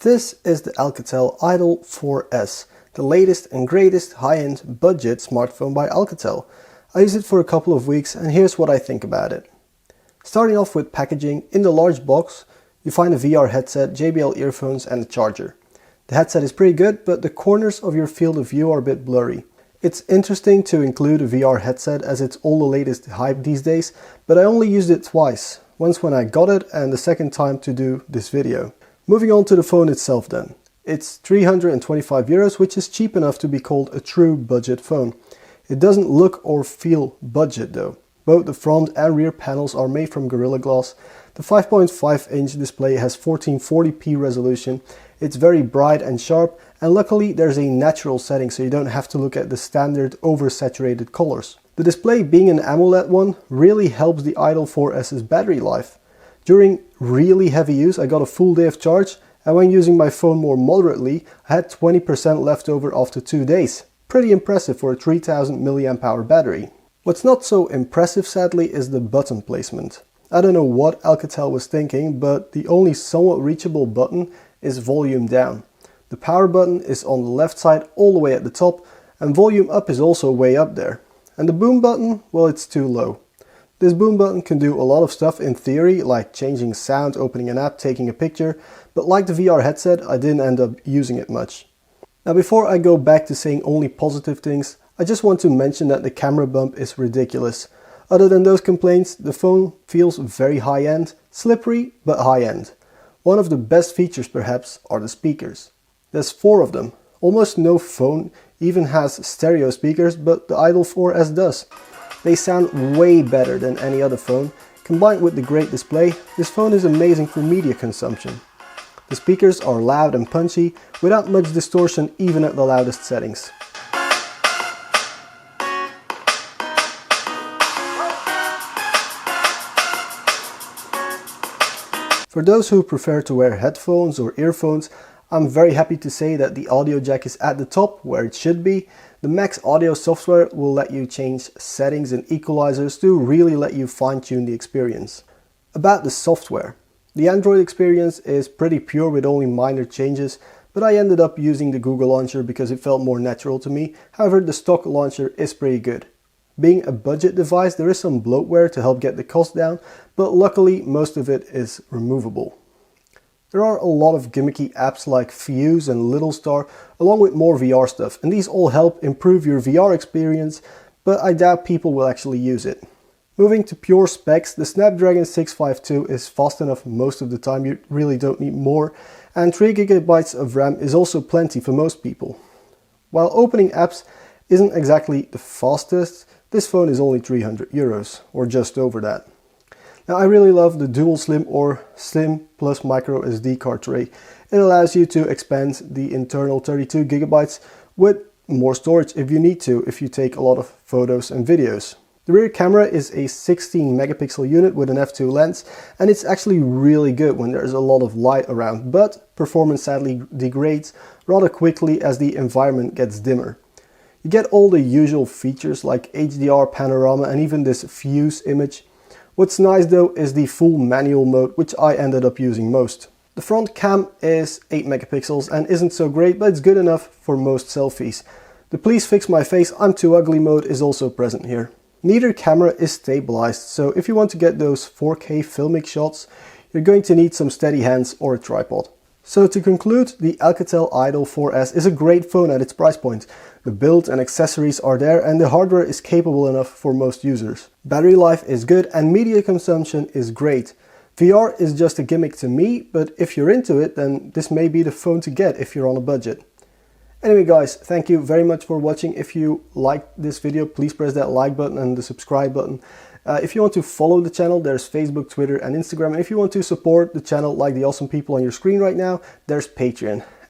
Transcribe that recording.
This is the Alcatel Idol 4S, the latest and greatest high-end budget smartphone by Alcatel. I used it for a couple of weeks and here's what I think about it. Starting off with packaging, in the large box you find a VR headset, JBL earphones and a charger. The headset is pretty good, but the corners of your field of view are a bit blurry. It's interesting to include a VR headset as it's all the latest hype these days, but I only used it twice, once when I got it and the second time to do this video. Moving on to the phone itself then. It's 325 euros, which is cheap enough to be called a true budget phone. It doesn't look or feel budget though. Both the front and rear panels are made from Gorilla Glass. The 5.5-inch display has 1440p resolution. It's very bright and sharp, and luckily there's a natural setting so you don't have to look at the standard oversaturated colors. The display, being an AMOLED one, really helps the Idol 4S's battery life. During really heavy use I got a full day of charge, and when using my phone more moderately I had 20% left over after 2 days. Pretty impressive for a 3000 mAh battery. What's not so impressive sadly is the button placement. I don't know what Alcatel was thinking, but the only somewhat reachable button is volume down. The power button is on the left side all the way at the top, and volume up is also way up there. And the boom button, well, it's too low. This boom button can do a lot of stuff in theory, like changing sound, opening an app, taking a picture, but like the VR headset, I didn't end up using it much. Now before I go back to saying only positive things, I just want to mention that the camera bump is ridiculous. Other than those complaints, the phone feels very high-end, slippery but high-end. One of the best features perhaps are the speakers. There's 4 of them. Almost no phone even has stereo speakers, but the Idol 4S does. They sound way better than any other phone. Combined with the great display, this phone is amazing for media consumption. The speakers are loud and punchy, without much distortion even at the loudest settings. For those who prefer to wear headphones or earphones, I'm very happy to say that the audio jack is at the top where it should be. The Max Audio software will let you change settings and equalizers to really let you fine-tune the experience. About the software. The Android experience is pretty pure with only minor changes, but I ended up using the Google launcher because it felt more natural to me. However, the stock launcher is pretty good. Being a budget device, there is some bloatware to help get the cost down, but luckily most of it is removable. There are a lot of gimmicky apps like Fuse and Little Star, along with more VR stuff, and these all help improve your VR experience, but I doubt people will actually use it. Moving to pure specs, the Snapdragon 652 is fast enough most of the time, you really don't need more, and 3GB of RAM is also plenty for most people. While opening apps isn't exactly the fastest, this phone is only 300 euros, or just over that. Now I really love the dual SIM or SIM plus micro SD card tray. It allows you to expand the internal 32GB with more storage if you need to, if you take a lot of photos and videos. The rear camera is a 16 megapixel unit with an f2 lens, and it's actually really good when there's a lot of light around, but performance sadly degrades rather quickly as the environment gets dimmer. You get all the usual features like HDR, panorama and even this Fuse image. What's nice though is the full manual mode, which I ended up using most. The front cam is 8 megapixels and isn't so great, but it's good enough for most selfies. The please fix my face, I'm too ugly mode is also present here. Neither camera is stabilized, so if you want to get those 4K filmic shots, you're going to need some steady hands or a tripod. So to conclude, the Alcatel Idol 4S is a great phone at its price point. The build and accessories are there and the hardware is capable enough for most users. Battery life is good and media consumption is great. VR is just a gimmick to me, but if you're into it, then this may be the phone to get if you're on a budget. Anyway guys, thank you very much for watching. If you liked this video, please press that like button and the subscribe button. If you want to follow the channel, there's Facebook, Twitter and Instagram. And if you want to support the channel like the awesome people on your screen right now, there's Patreon.